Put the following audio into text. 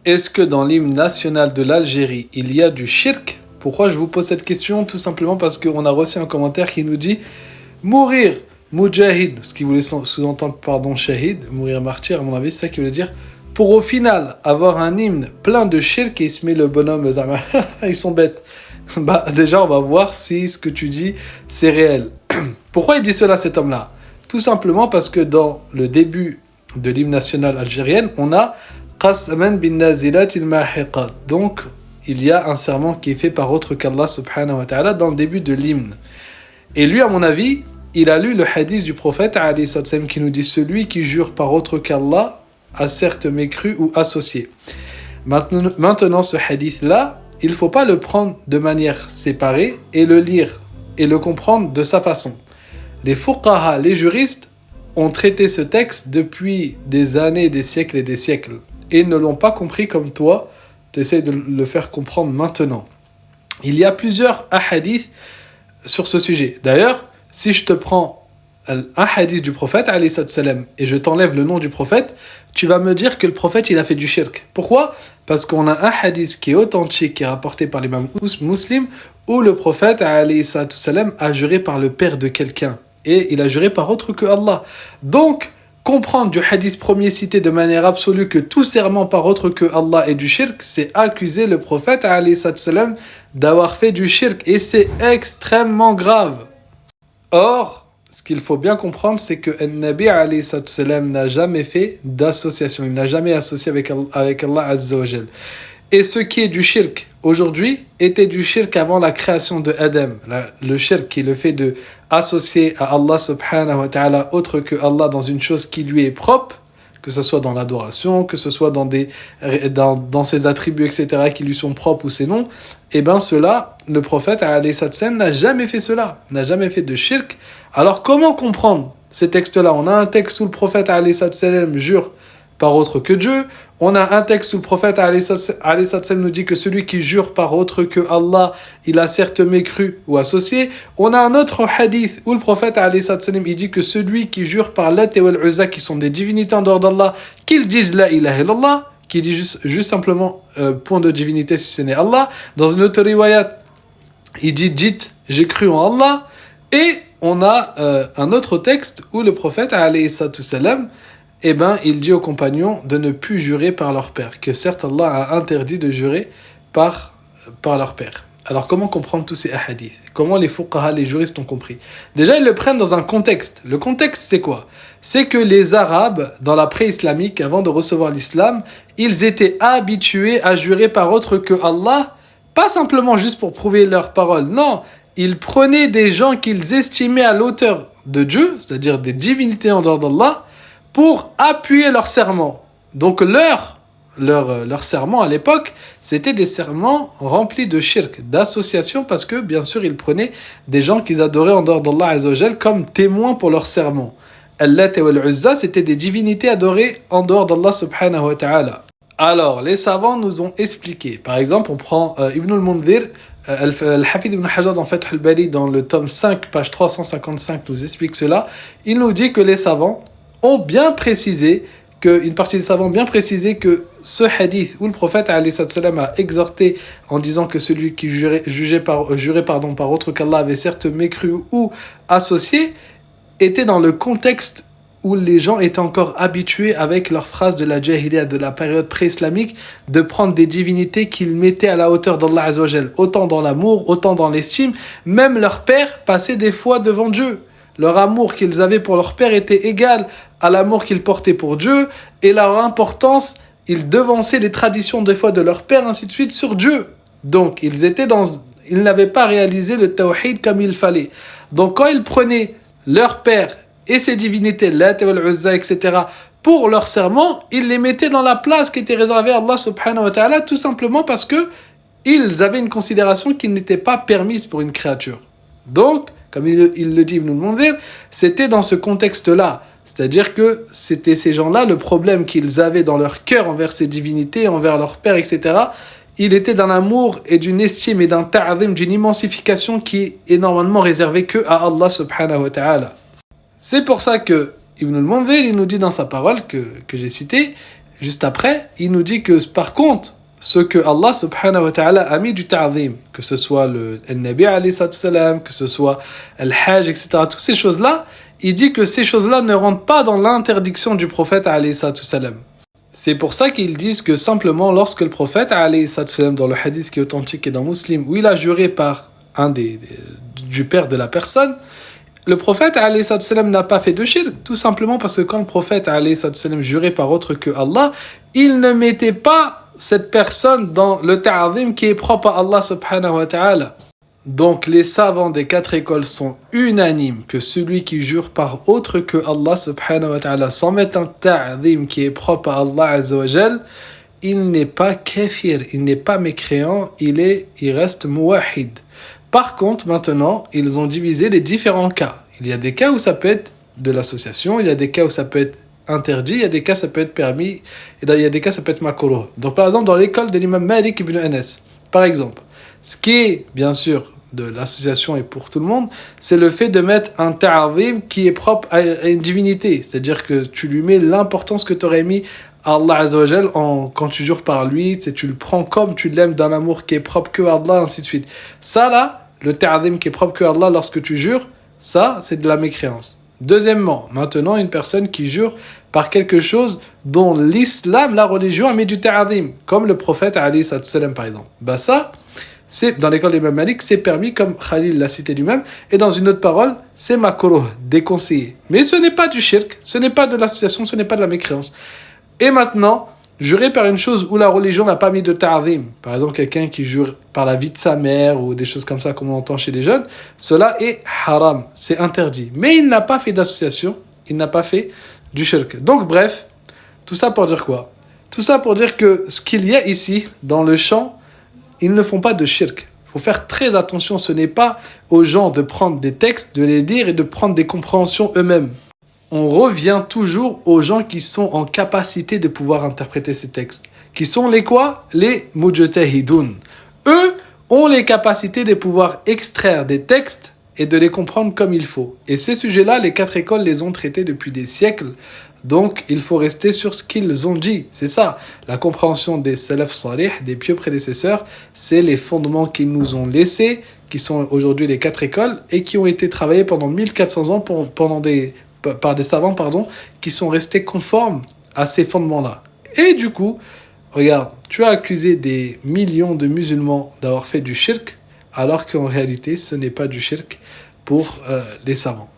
Est-ce que dans l'hymne national de l'Algérie, il y a du shirk? Pourquoi je vous pose cette question? Tout simplement parce qu'on a reçu un commentaire qui nous dit mourir mujahid, ce qui voulait sous-entendre, pardon, shahid, mourir martyr, à mon avis, c'est ça qu'il voulait dire, pour au final avoir un hymne plein de shirk et il se met le bonhomme, ils sont bêtes. Bah, déjà, on va voir si ce que tu dis, c'est réel. Pourquoi il dit cela, cet homme-là? Tout simplement parce que dans le début de l'hymne national algérienne, on a Qasaman bin Nazilat il Mahiqat. Donc, il y a un serment qui est fait par autre qu'Allah subhanahu wa ta'ala dans le début de l'hymne. Et lui, à mon avis, il a lu le hadith du prophète alayhi sallam qui nous dit celui qui jure par autre qu'Allah a certes mécru ou associé. Maintenant, ce hadith-là, il ne faut pas le prendre de manière séparée et le lire et le comprendre de sa façon. Les fuqaha, les juristes, ont traité ce texte depuis des années, des siècles et des siècles. Et ils ne l'ont pas compris comme toi, tu essaies de le faire comprendre maintenant. Il y a plusieurs hadiths sur ce sujet. D'ailleurs, si je te prends un hadith du prophète, alayhi salam, et je t'enlève le nom du prophète, tu vas me dire que le prophète, il a fait du shirk. Pourquoi? Parce qu'on a un hadith qui est authentique, qui est rapporté par l'imam Muslim, où le prophète, alayhi salam, a juré par le père de quelqu'un. Et il a juré par autre que Allah. Donc, comprendre du hadith premier cité de manière absolue que tout serment par autre que Allah est du shirk, c'est accuser le prophète, alayhi salam, d'avoir fait du shirk. Et c'est extrêmement grave. Or, ce qu'il faut bien comprendre, c'est que Nabi alayhi salam n'a jamais fait d'association. Il n'a jamais associé avec Allah Azza wa Jal. Et ce qui est du shirk aujourd'hui était du shirk avant la création de Adam. Le shirk qui est le fait de associer à Allah subhanahu wa ta'ala autre que Allah dans une chose qui lui est propre, que ce soit dans l'adoration, que ce soit dans ses attributs, etc., qui lui sont propres ou ses noms, et bien cela, le prophète alayhi salam n'a jamais fait cela, n'a jamais fait de shirk. Alors comment comprendre ces textes-là? On a un texte où le prophète alayhi salam jure par autre que Dieu. On a un texte où le prophète alayhi salam nous dit que celui qui jure par autre que Allah, il a certes mécru ou associé. On a un autre hadith où le prophète alayhi salam il dit que celui qui jure par Lat et Wal Uzza, qui sont des divinités en dehors d'Allah, qu'ils disent la ilaha illallah, qui dit juste simplement point de divinité si ce n'est Allah. Dans une autre riwayat, il dit dites j'ai cru en Allah. Et on a un autre texte où le prophète alayhi salam il dit aux compagnons de ne plus jurer par leur père, que certes Allah a interdit de jurer par leur père. Alors comment comprendre tous ces hadiths? Comment les fuqaha, les juristes ont compris? Déjà, ils le prennent dans un contexte. Le contexte, c'est quoi? C'est que les Arabes, dans la pré-islamique, avant de recevoir l'islam, ils étaient habitués à jurer par autre que Allah, pas simplement juste pour prouver leur parole, non, ils prenaient des gens qu'ils estimaient à l'auteur de Dieu, c'est-à-dire des divinités en dehors d'Allah, pour appuyer leur serment. Donc leur serment à l'époque, c'était des serments remplis de shirk, d'association, parce que bien sûr ils prenaient des gens qu'ils adoraient en dehors d'Allah Azza wa Jal comme témoins pour leur serment. Al-Lat et Al-Uzza, c'était des divinités adorées en dehors d'Allah subhanahu wa ta'ala. Alors, les savants nous ont expliqué. Par exemple, on prend Ibn al-Mundhir, Al-Hafid ibn Hajar dans Fath al-Bari, dans le tome 5, page 355, nous explique cela. Il nous dit que les savants ont bien précisé, une partie des savants bien précisé que ce hadith où le prophète alayhi salam a exhorté en disant que celui qui jurait par autre qu'Allah avait certes mécru ou associé, était dans le contexte où les gens étaient encore habitués avec leurs phrases de la jahiliya, de la période pré-islamique, de prendre des divinités qu'ils mettaient à la hauteur d'Allah Azza wa Jal, autant dans l'amour, autant dans l'estime. Même leur père passait des fois devant Dieu. Leur amour qu'ils avaient pour leur père était égal à l'amour qu'ils portaient pour Dieu, et leur importance, ils devançaient les traditions des fois de leur père, ainsi de suite, sur Dieu. Donc, ils n'avaient pas réalisé le tawhid comme il fallait. Donc, quand ils prenaient leur père et ses divinités, Lat et Al-Uzza, etc., pour leur serment, ils les mettaient dans la place qui était réservée à Allah subhanahu wa ta'ala, tout simplement parce que ils avaient une considération qui n'était pas permise pour une créature. Donc, comme il le dit Ibn al-Mundhir, c'était dans ce contexte-là. C'est-à-dire que c'était ces gens-là, le problème qu'ils avaient dans leur cœur envers ces divinités, envers leur père, etc., il était d'un amour et d'une estime et d'un ta'zim, d'une immensification qui est normalement réservée que à Allah subhanahu wa ta'ala. C'est pour ça que Ibn al-Mundhir, il nous dit dans sa parole que j'ai citée, juste après, il nous dit que par contre, ce que Allah subhanahu wa ta'ala a mis du ta'zim, que ce soit le Nabi alayhi salam, que ce soit le Hajj, etc., toutes ces choses-là, il dit que ces choses-là ne rentrent pas dans l'interdiction du prophète alayhi salam. C'est pour ça qu'ils disent que simplement lorsque le prophète alayhi salam, dans le hadith qui est authentique et dans Muslim, où il a juré par du père de la personne, le prophète alayhi salam n'a pas fait de shirk, tout simplement parce que quand le prophète alayhi salam jurait par autre que Allah, il ne mettait pas cette personne dans le ta'zim qui est propre à Allah subhanahu wa ta'ala. Donc les savants des 4 écoles sont unanimes que celui qui jure par autre que Allah subhanahu wa ta'ala sans mettre un ta'zim qui est propre à Allah azza wa jal, il n'est pas kafir, il n'est pas mécréant, il reste muwahid. Par contre, maintenant, ils ont divisé les différents cas. Il y a des cas où ça peut être de l'association, il y a des cas où ça peut être interdit, il y a des cas ça peut être permis, et il y a des cas ça peut être makruh. Donc par exemple, dans l'école de l'imam Malik ibn Anas, par exemple, ce qui est bien sûr de l'association et pour tout le monde, c'est le fait de mettre un ta'zim qui est propre à une divinité, c'est-à-dire que tu lui mets l'importance que tu aurais mis à Allah azza wa jal quand tu jures par lui, tu le prends comme tu l'aimes d'un amour qui est propre que à Allah, ainsi de suite. Ça là, le ta'zim qui est propre que à Allah lorsque tu jures, ça c'est de la mécréance. Deuxièmement, maintenant une personne qui jure par quelque chose dont l'islam, la religion a mis du ta'zim, comme le prophète alayhi salam par exemple. Bah ça, c'est dans l'école d'Imam Malik, c'est permis comme Khalil l'a cité lui-même, et dans une autre parole, c'est makruh, déconseillé. Mais ce n'est pas du shirk, ce n'est pas de l'association, ce n'est pas de la mécréance. Et maintenant, jurer par une chose où la religion n'a pas mis de ta'zim, par exemple quelqu'un qui jure par la vie de sa mère ou des choses comme ça comme on entend chez les jeunes, cela est haram, c'est interdit. Mais il n'a pas fait d'association, il n'a pas fait du shirk. Donc bref, tout ça pour dire quoi ? Tout ça pour dire que ce qu'il y a ici dans le champ, ils ne font pas de shirk. Il faut faire très attention, ce n'est pas aux gens de prendre des textes, de les lire et de prendre des compréhensions eux-mêmes. On revient toujours aux gens qui sont en capacité de pouvoir interpréter ces textes. Qui sont les quoi ? Les mujtahidun. Eux ont les capacités de pouvoir extraire des textes et de les comprendre comme il faut. Et ces sujets-là, les 4 écoles les ont traités depuis des siècles. Donc, il faut rester sur ce qu'ils ont dit. C'est ça. La compréhension des salaf salih, des pieux prédécesseurs, c'est les fondements qu'ils nous ont laissés, qui sont aujourd'hui les 4 écoles, et qui ont été travaillés pendant 1400 ans par des savants, qui sont restés conformes à ces fondements-là. Et du coup, regarde, tu as accusé des millions de musulmans d'avoir fait du shirk, alors qu'en réalité, ce n'est pas du shirk pour les savants.